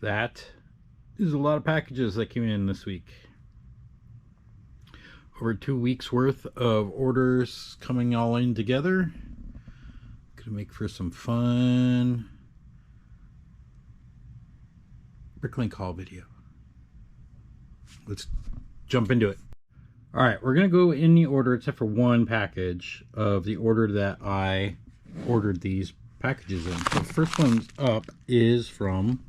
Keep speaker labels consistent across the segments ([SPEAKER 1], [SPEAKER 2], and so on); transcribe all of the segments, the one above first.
[SPEAKER 1] That is a lot of packages that came in this week. Over 2 weeks worth of orders coming all in together. Gonna make for some fun BrickLink haul video. Let's jump into it. All right, we're gonna go in the order except for one package of the order that I ordered these packages in. So the first one up is from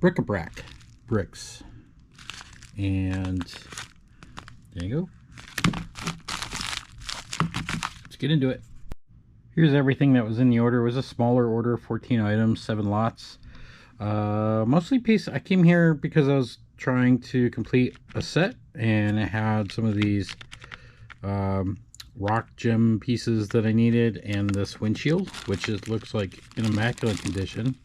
[SPEAKER 1] Brick-a-brac bricks, and there you go. Let's get into it. Here's everything that was in the order. It was a smaller order, 14 items, 7 lots. Mostly piece. I came here because I was trying to complete a set, and it had some of these rock gem pieces that I needed, and this windshield, which looks like in immaculate condition.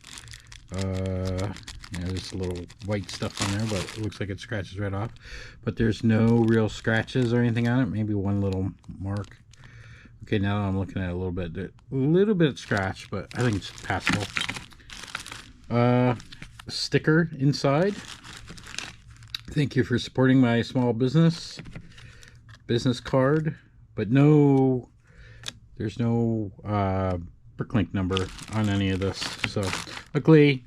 [SPEAKER 1] Yeah, there's a little white stuff on there, but it looks like it scratches right off. But there's no real scratches or anything on it. Maybe one little mark. Okay, now I'm looking at it a little bit scratched, but I think it's passable. Sticker inside. Thank you for supporting my small business. Business card, but no, there's no BrickLink number on any of this. So luckily,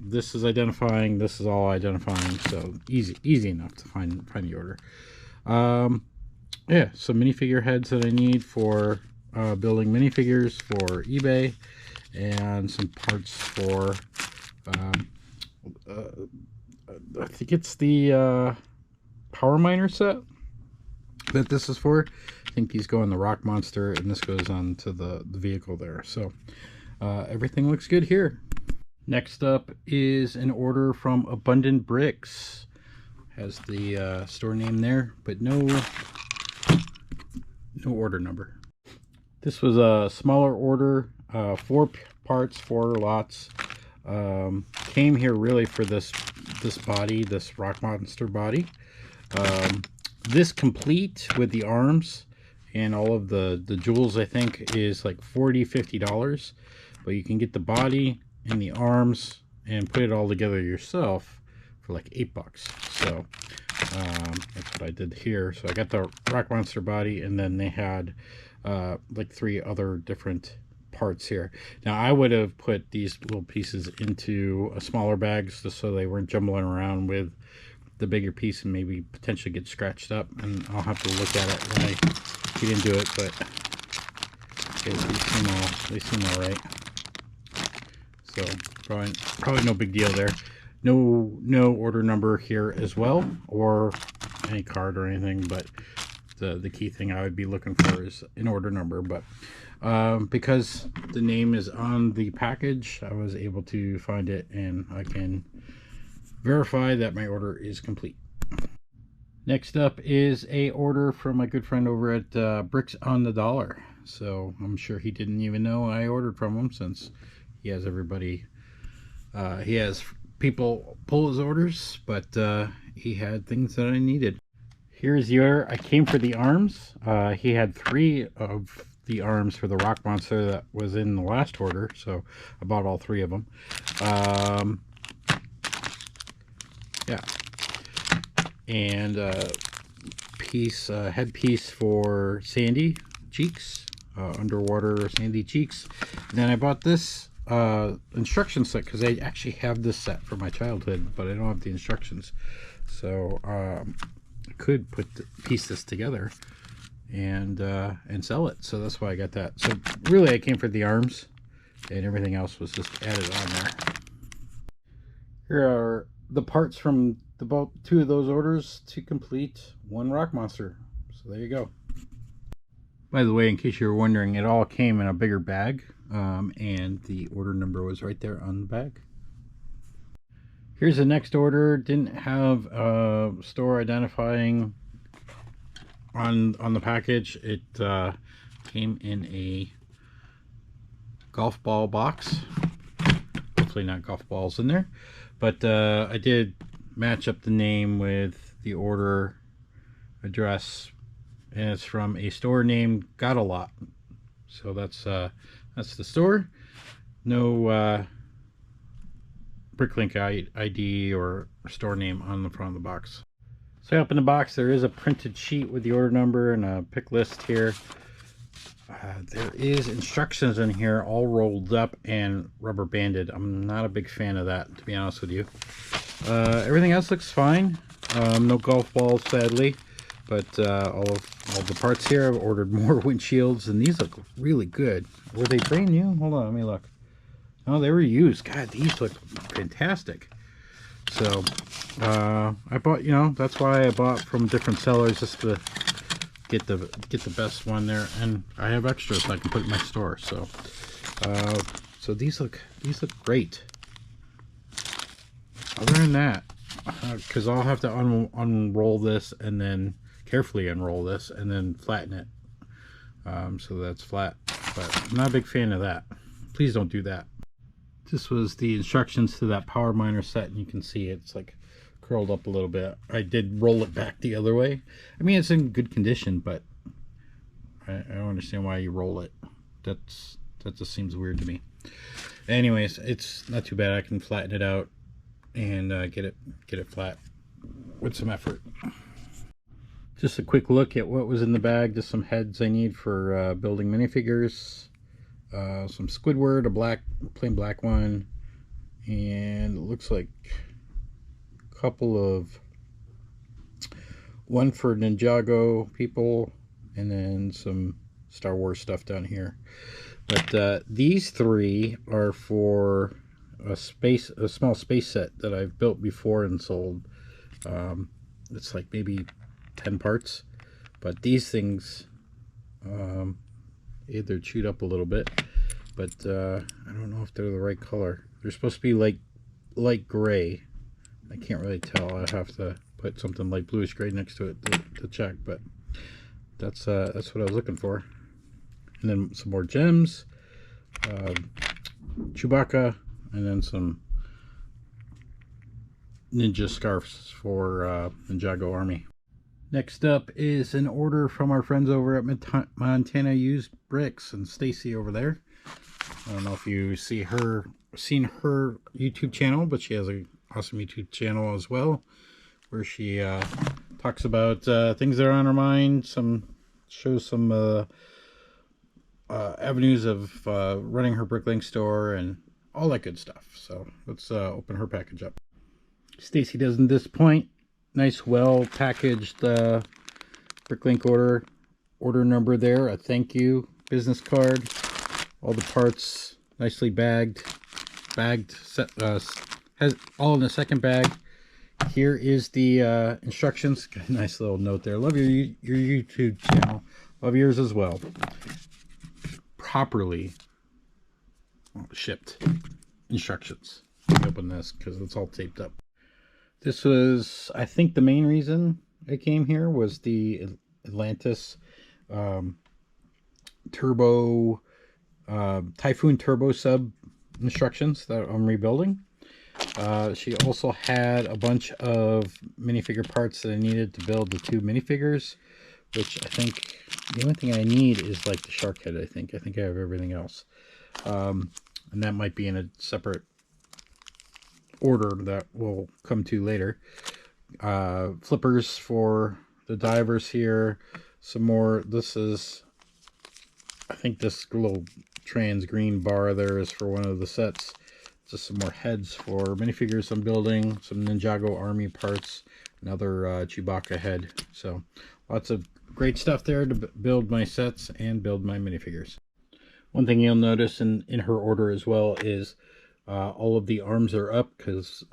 [SPEAKER 1] this is identifying. This is all identifying. So easy enough to find the order. Yeah, some minifigure heads that I need for building minifigures for eBay, and some parts for I think it's the power miner set that this is for. I think these go on the rock monster, and this goes on to the vehicle there. So everything looks good here. Next up is an order from Abundant Bricks. Has the store name there, but no order number. This was a smaller order, 4 parts, 4 lots. Came here really for this body, this rock monster body. This complete with the arms and all of the jewels, I think, is like $40–50, but you can get the body and the arms and put it all together yourself for like $8. So that's what I did here. So I got the rock monster body, and then they had like 3 other different parts here. Now I would have put these little pieces into a smaller bags just so they weren't jumbling around with the bigger piece and maybe potentially get scratched up, and I'll have to look at it when I get into it, but okay, they seem all right. So probably no big deal there. No order number here as well, or any card or anything, but the key thing I would be looking for is an order number. But because the name is on the package, I was able to find it, and I can verify that my order is complete. Next up is a order from my good friend over at Bricks on the Dollar. So I'm sure he didn't even know I ordered from him, since he has everybody, he has people pull his orders, but he had things that I needed. Here's your, I came for the arms. He had 3 of the arms for the rock monster that was in the last order, so I bought all 3 of them. Yeah, and headpiece for Sandy Cheeks, underwater Sandy Cheeks. And then I bought this instruction set, because I actually have this set from my childhood, but I don't have the instructions. So I could piece this together and sell it. So that's why I got that. So really, I came for the arms, and everything else was just added on there. Here are the parts from about 2 of those orders to complete 1 rock monster. So there you go. By the way, in case you were wondering, it all came in a bigger bag, and the order number was right there on the bag. Here's the next order. Didn't have a store identifying on the package. It came in a golf ball box. Hopefully not golf balls in there, but I did match up the name with the order address, and it's from a store named Got a Lot. So that's the store. No BrickLink ID or store name on the front of the box. So up in the box there is a printed sheet with the order number and a pick list here. There is instructions in here all rolled up and rubber banded. I'm not a big fan of that, to be honest with you. Everything else looks fine. No golf balls, sadly, but all the parts here. I've ordered more windshields, and these look really good. Were they brand new? Hold on, let me look. Oh, they were used. God, these look fantastic. So I bought, you know, that's why I bought from different sellers, just to get the best one there, and I have extras so I can put in my store. So so these look great. Other than that, because I'll have to unroll this and then carefully unroll this and then flatten it, so that's flat. But I'm not a big fan of that. Please don't do that. This was the instructions to that power miner set, and you can see it's like curled up a little bit. I did roll it back the other way. I mean, it's in good condition, but I don't understand why you roll it. That just seems weird to me. Anyways, it's not too bad. I can flatten it out and get it flat with some effort. Just a quick look at what was in the bag. Just some heads I need for building minifigures. Some Squidward, a plain black one, and it looks like a couple of one for Ninjago people, and then some Star Wars stuff down here. But these three are for a small space set that I've built before and sold. It's like maybe 10 parts, but these things they're chewed up a little bit, but I don't know if they're the right color. They're supposed to be light gray. I can't really tell. I have to put something light bluish gray next to it to check, but that's what I was looking for. And then some more gems, Chewbacca, and then some ninja scarves for Ninjago Army. Next up is an order from our friends over at Montana Used Bricks, and Stacy over there. I don't know if you seen her YouTube channel, but she has an awesome YouTube channel as well, where she talks about things that are on her mind, shows some avenues of running her BrickLink store and all that good stuff. So let's open her package up. Stacy doesn't disappoint. Nice, well packaged BrickLink order number there. A thank you business card. All the parts nicely bagged. Has all in the second bag. Here is the instructions. Got a nice little note there. Love your YouTube channel. Love yours as well. Properly shipped instructions. Let me open this because it's all taped up. This was, I think, the main reason I came here was the Atlantis Turbo Typhoon Turbo sub instructions that I'm rebuilding. She also had a bunch of minifigure parts that I needed to build the 2 minifigures, which I think the only thing I need is like the shark head. I think I have everything else, and that might be in a separate order that we'll come to later. Flippers for the divers here. Some more. This is, I think this little trans green bar there is for one of the sets. Just some more heads for minifigures I'm building. Some Ninjago Army parts. Another Chewbacca head. So lots of great stuff there to build my sets and build my minifigures. One thing you'll notice in her order as well is all of the arms are up because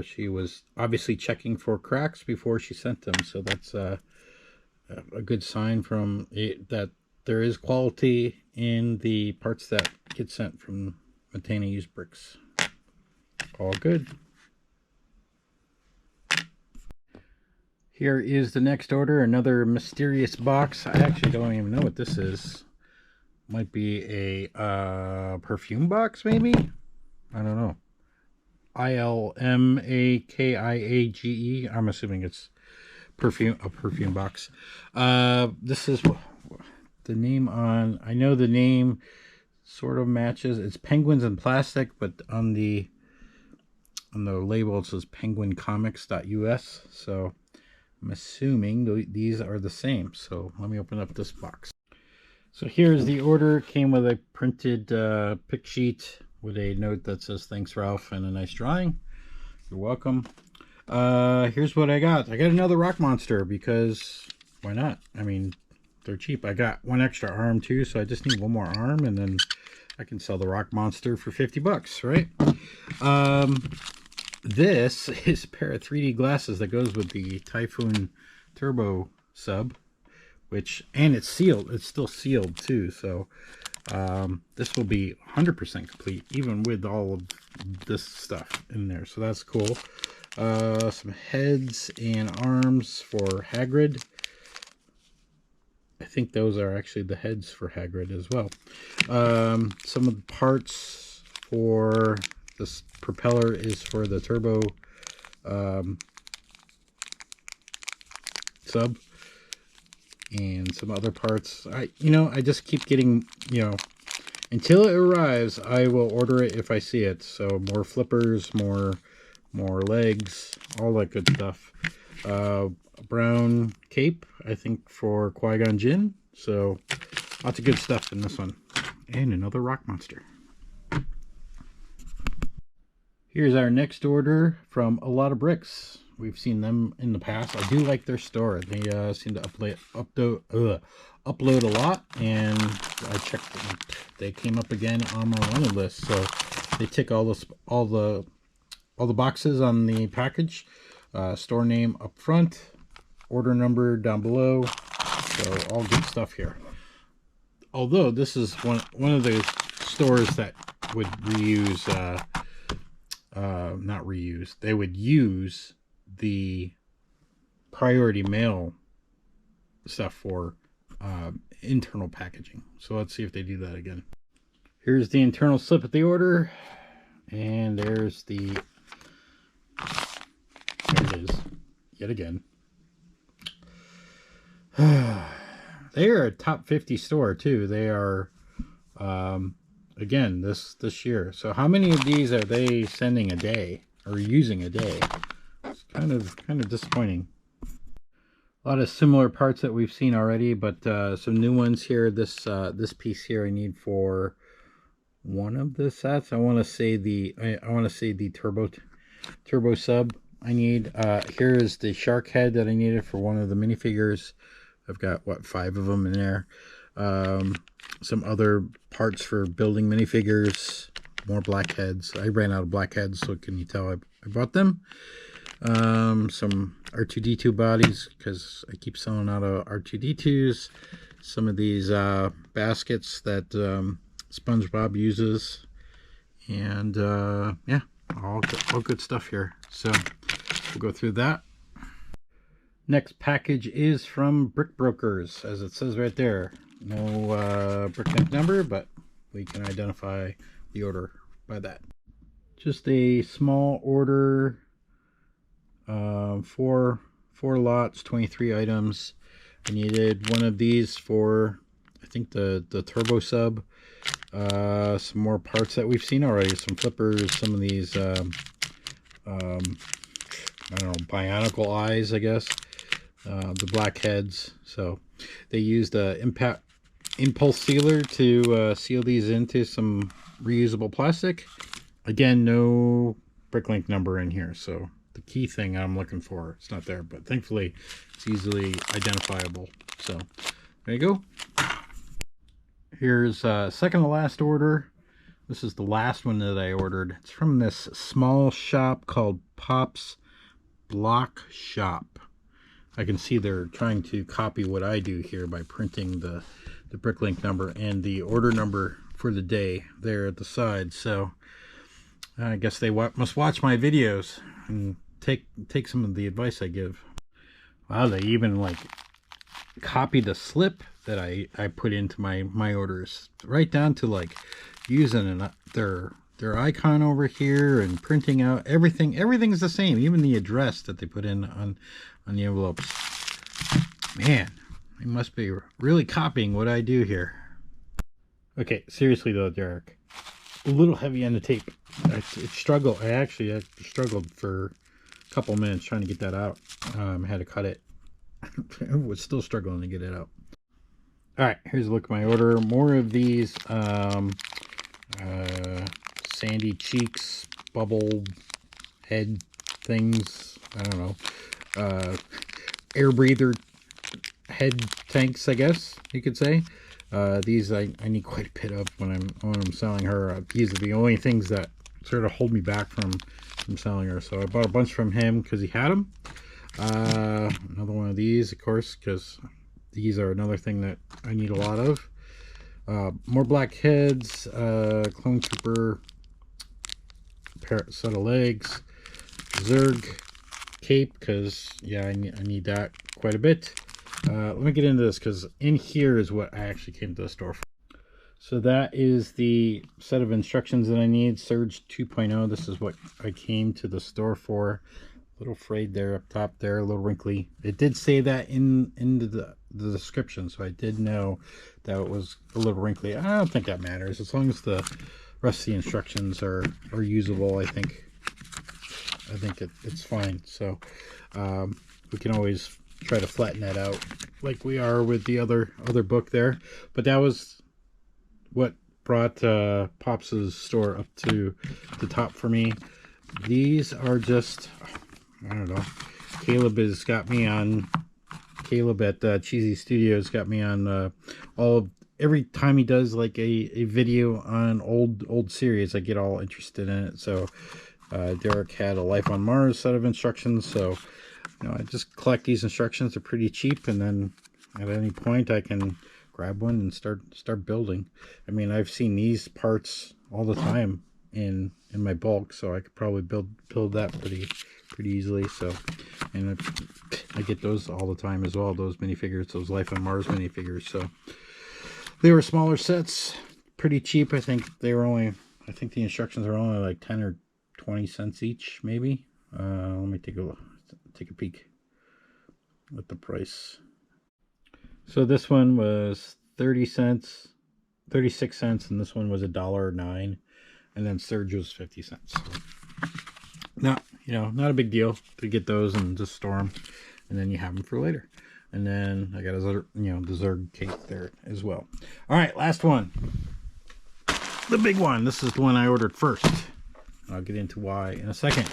[SPEAKER 1] she was obviously checking for cracks before she sent them. So that's a good sign from it that there is quality in the parts that get sent from Montana Used Bricks. All good. Here is the next order, another mysterious box. I actually don't even know what this is. Might be a perfume box, maybe? I don't know. ILMAKIAGE. I'm assuming it's a perfume box. This is the name on. I know the name sort of matches. It's Penguins in Plastic, but on the on the label it says penguincomics.us, so I'm assuming these are the same. So let me open up this box. So here's the order. Came with a printed pick sheet with a note that says thanks Ralph and a nice drawing. You're welcome. Here's what I got. I got another rock monster because why not? I mean, they're cheap. I got one extra arm too, so I just need one more arm and then I can sell the rock monster for 50 bucks, right? This is a pair of 3D glasses that goes with the Typhoon Turbo sub, and it's sealed. It's still sealed too, so this will be 100% complete even with all of this stuff in there, so that's cool. Some heads and arms for Hagrid. I think those are actually the heads for Hagrid as well. Some of the parts for this propeller is for the turbo sub, and some other parts. I just keep getting, until it arrives, I will order it if I see it. So more flippers, more legs, all that good stuff. A brown cape, I think, for Qui-Gon Jinn. So lots of good stuff in this one. And another rock monster. Here's our next order from A Lot of Bricks. We've seen them in the past. I do like their store. They seem to upload a lot, and I checked them. They came up again on my wanted list. So they tick all the boxes on the package. Store name up front, order number down below. So all good stuff here. Although this is one of those stores that would reuse, not reuse, they would use the priority mail stuff for internal packaging. So let's see if they do that again. Here's the internal slip of the order, and there's the, there it is yet again. They are a top 50 store too. They are again this year. So how many of these are they sending a day or using a day? It's kind of disappointing. A lot of similar parts that we've seen already, but some new ones here. This piece here I need for one of the sets. I want to say the turbo sub I need. Here is the shark head that I needed for one of the minifigures. I've got, what, 5 of them in there. Some other parts for building minifigures. More blackheads. I ran out of blackheads, so can you tell I bought them. Some R2-D2 bodies, because I keep selling out of R2-D2s. Some of these baskets that SpongeBob uses. And, yeah, all good stuff here. So we'll go through that. Next package is from Brick Brokers, as it says right there. No BrickLink number, but we can identify the order by that. Just a small order, 4 lots, 23 items. I needed one of these for, I think, the turbo sub. Some more parts that we've seen already. Some flippers, some of these, I don't know, bionicle eyes, I guess. The black heads. So they used a impulse sealer to seal these into some reusable plastic. Again, no BrickLink number in here, so the key thing I'm looking for, it's not there, but thankfully it's easily identifiable. So there you go. Here's second to last order. This is the last one that I ordered. It's from this small shop called Pop's Block Shop. I can see they're trying to copy what I do here by printing the BrickLink number and the order number for the day there at the side. So I guess they must watch my videos and take some of the advice I give. Wow, they even like copied the slip that I put into my orders, right down to like using their icon over here and printing out everything. Everything's the same, even the address that they put in on the envelopes. Man, they must be really copying what I do here. Okay, seriously though, Derek, a little heavy on the tape. I actually struggled for a couple minutes trying to get that out. Had to cut it. I was still struggling to get it out. All right, here's a look at my order. More of these sandy cheeks, bubble head things. I don't know. Air breather head tanks, I guess you could say. These I need quite a bit of when I'm selling her. These are the only things that sort of hold me back from selling her. So I bought a bunch from him because he had them. Another one of these, of course, because these are another thing that I need a lot of. More black heads, clone trooper, set of legs, Zerg cape, because yeah, I need that quite a bit. Let me get into this, because in here is what I actually came to the store for. So that is the set of instructions that I need. Surge 2.0. This is what I came to the store for. A little frayed there up top there, a little wrinkly. It did say that in the description, so I did know that it was a little wrinkly. I don't think that matters, as long as the rest of the instructions are usable. I think it's fine. So we can always try to flatten that out like we are with the other book there. But that was what brought Pops's store up to the top for me. These are just, I don't know. Caleb at Cheesy Studios got me on every time he does like a video on old series, I get all interested in it. So Derek had a Life on Mars set of instructions, so I just collect these instructions. They're pretty cheap, and then at any point I can grab one and start building. I mean, I've seen these parts all the time in my bulk, so I could probably build that pretty easily. So, and I get those all the time as well, those minifigures, those Life on Mars minifigures. So they were smaller sets, pretty cheap. I think the instructions are only like 10 or 20 cents each, maybe. Let me take a peek at the price. So this one was 36 cents, and this one was $1.09, and then Surge was 50 cents. Not a big deal to get those and just store them, and then you have them for later. And then I got the Zerg cake there as well. All right, last one, the big one. This is the one I ordered first. I'll get into why in a second.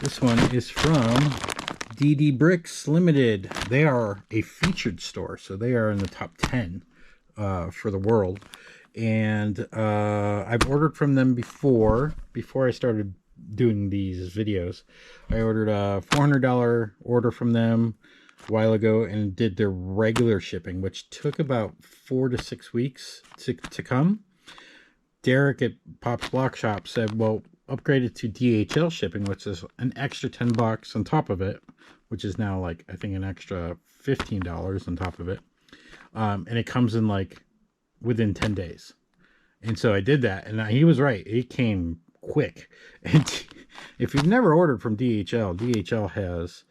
[SPEAKER 1] This one is from DD Bricks Limited. They are a featured store, so they are in the top 10 for the world. And I've ordered from them before I started doing these videos. I ordered a $400 order from them a while ago and did their regular shipping, which took about 4 to 6 weeks to come. Derek at Pop's Block Shop said, well, upgrade it to DHL shipping, which is an extra $10 on top of it, which is now like I think an extra $15 on top of it, and it comes in like within 10 days. And so I did that, and he was right, it came quick. And if you've never ordered from DHL has,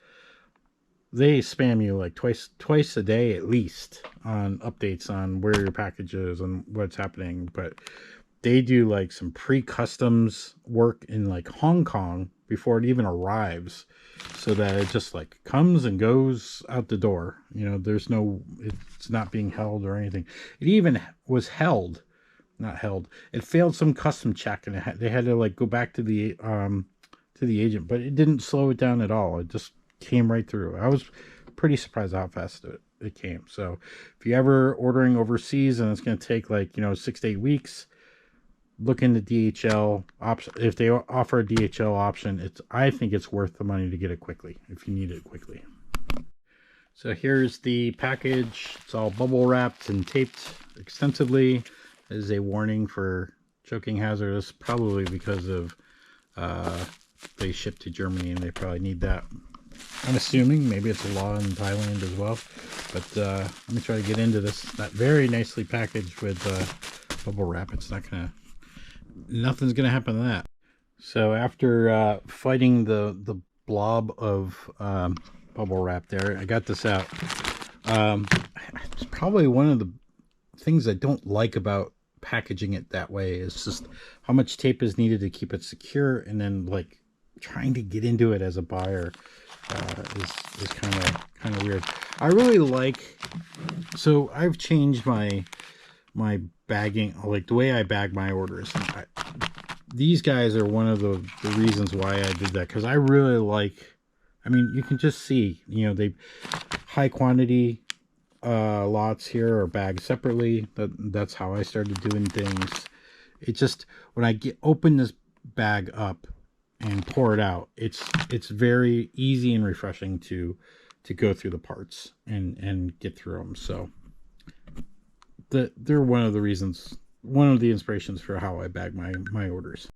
[SPEAKER 1] they spam you like twice a day at least on updates on where your package is and what's happening. But they do like some pre-customs work in like Hong Kong before it even arrives, so that it just like comes and goes out the door. It's not being held or anything. It even was it failed some custom check, and they had to like go back to the agent, but it didn't slow it down at all. It just came right through. I was pretty surprised how fast it came. So if you're ever ordering overseas and it's going to take like 6 to 8 weeks, look into DHL option. If they offer a DHL option, I think it's worth the money to get it quickly if you need it quickly. So here's the package. It's all bubble wrapped and taped extensively. This is a warning for choking hazards, probably because of they ship to Germany and they probably need that. I'm assuming maybe it's a law in Thailand as well. But let me try to get into this. Not very nicely packaged with bubble wrap. Nothing's gonna happen to that. So after fighting the blob of bubble wrap there, I got this out. It's probably one of the things I don't like about packaging it that way. It's just how much tape is needed to keep it secure, and then like trying to get into it as a buyer is kind of weird. I really like, so I've changed my bagging, like the way I bag my orders. These guys are one of the reasons why I did that, because I really like, I mean, you can just see, you know, they high quantity lots here are bagged separately. That's how I started doing things. It just, when I open this bag up and pour it out, it's very easy and refreshing to go through the parts and get through them. So they're one of the reasons, one of the inspirations for how I bag my orders.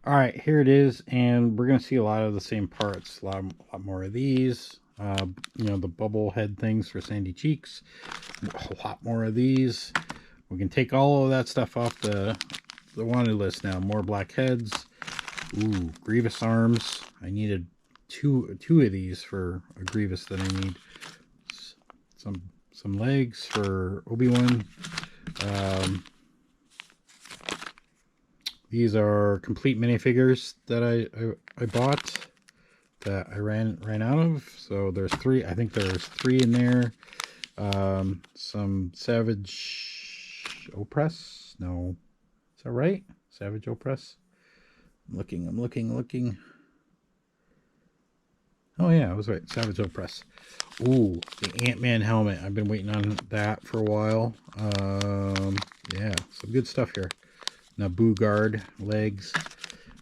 [SPEAKER 1] All right, here it is, and we're gonna see a lot of the same parts, a lot more of these. You know, the bubble head things for sandy cheeks, a lot more of these. We can take all of that stuff off the wanted list now. More black heads. Ooh, Grievous arms. I needed two of these for a Grievous that I need. Some legs for Obi-Wan. These are complete minifigures that I bought that I ran out of. So there's three. I think there's three in there. Some Savage Opress. No, is that right? Savage Opress. I'm looking. Oh yeah, I was right. Savage Opress. Ooh, the Ant-Man helmet. I've been waiting on that for a while. Yeah, some good stuff here. Naboo guard legs.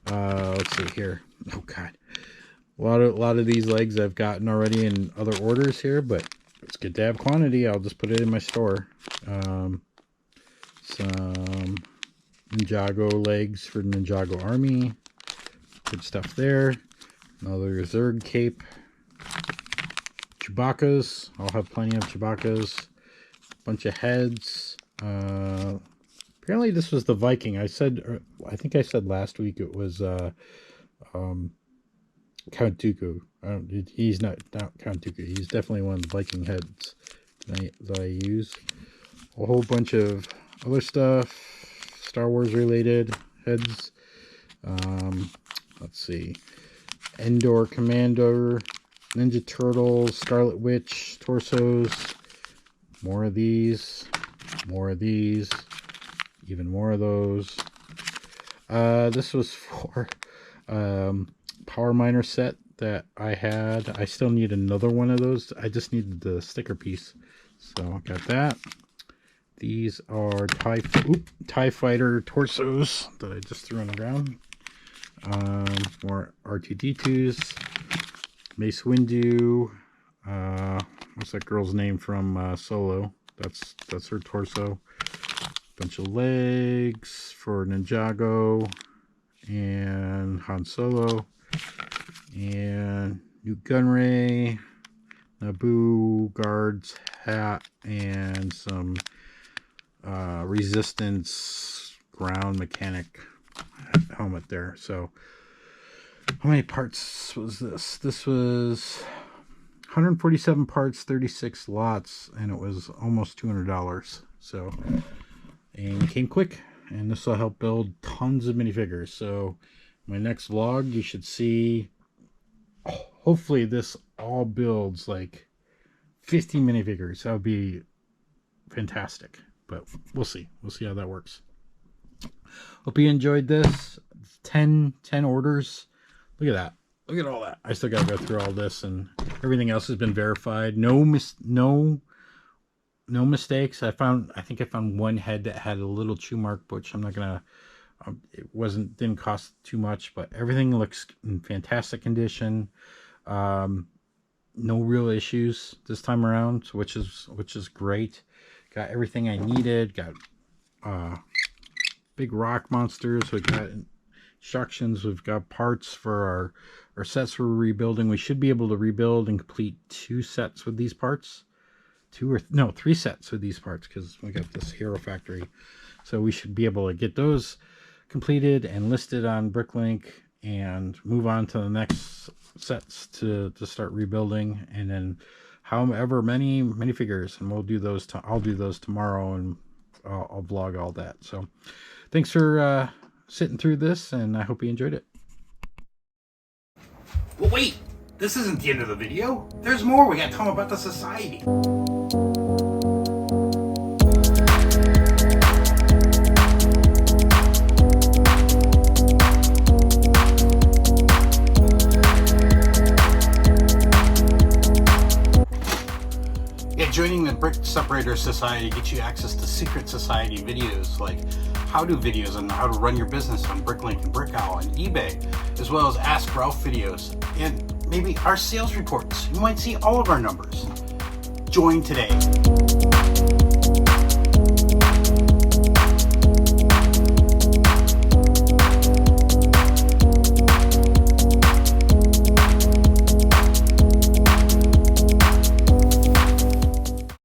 [SPEAKER 1] Let's see here. Oh god, a lot of these legs I've gotten already in other orders here, but it's good to have quantity. I'll just put it in my store. Some Ninjago legs for Ninjago Army. Good stuff there. Another Zerg cape. Chewbacca's. I'll have plenty of Chewbacca's. Bunch of heads. Apparently this was the Viking. I think I said last week it was Count Dooku. He's not Count Dooku. He's definitely one of the Viking heads that I use. A whole bunch of other stuff, Star Wars related heads. Let's see, Endor Commander, Ninja Turtles, Scarlet Witch torsos. More of these. Even more of those. This was for Power Miner set that I had. I still need another one of those. I just needed the sticker piece, so I got that. These are TIE Fighter torsos that I just threw on the ground. More R2-D2s. Mace Windu. What's that girl's name from Solo? That's her torso. Bunch of legs for Ninjago and Han Solo, and new Gunray, Naboo guard's hat, and some Resistance ground mechanic helmet there. So how many parts was this? This was 147 parts, 36 lots, and it was almost $200. So, and it came quick, and this will help build tons of minifigures. So my next vlog, you should see, hopefully this all builds like 50 minifigures. That would be fantastic, but we'll see how that works. Hope you enjoyed this. 10 orders. Look at that. Look at all that. I still gotta go through all this, and everything else has been verified. No mistakes. I think I found one head that had a little chew mark, which I'm not gonna, it didn't cost too much, but everything looks in fantastic condition. No real issues this time around, which is great. Got everything I needed. Got big rock monsters. We've got instructions. We've got parts for our sets we're rebuilding. We should be able to rebuild and complete 2 sets with these parts. 3 sets with these parts, because we got this Hero Factory. So we should be able to get those completed and listed on BrickLink and move on to the next sets to start rebuilding, and then however many minifigures, and we'll do those. I'll do those tomorrow, and I'll vlog all that. So thanks for sitting through this, and I hope you enjoyed it. Well, wait, this isn't the end of the video. There's more. We got to tell them about the society. Joining the Brick Separator Society gets you access to secret society videos like how-to videos on how to run your business on BrickLink and Brick Owl and eBay, as well as Ask Ralph videos and maybe our sales reports. You might see all of our numbers. Join today.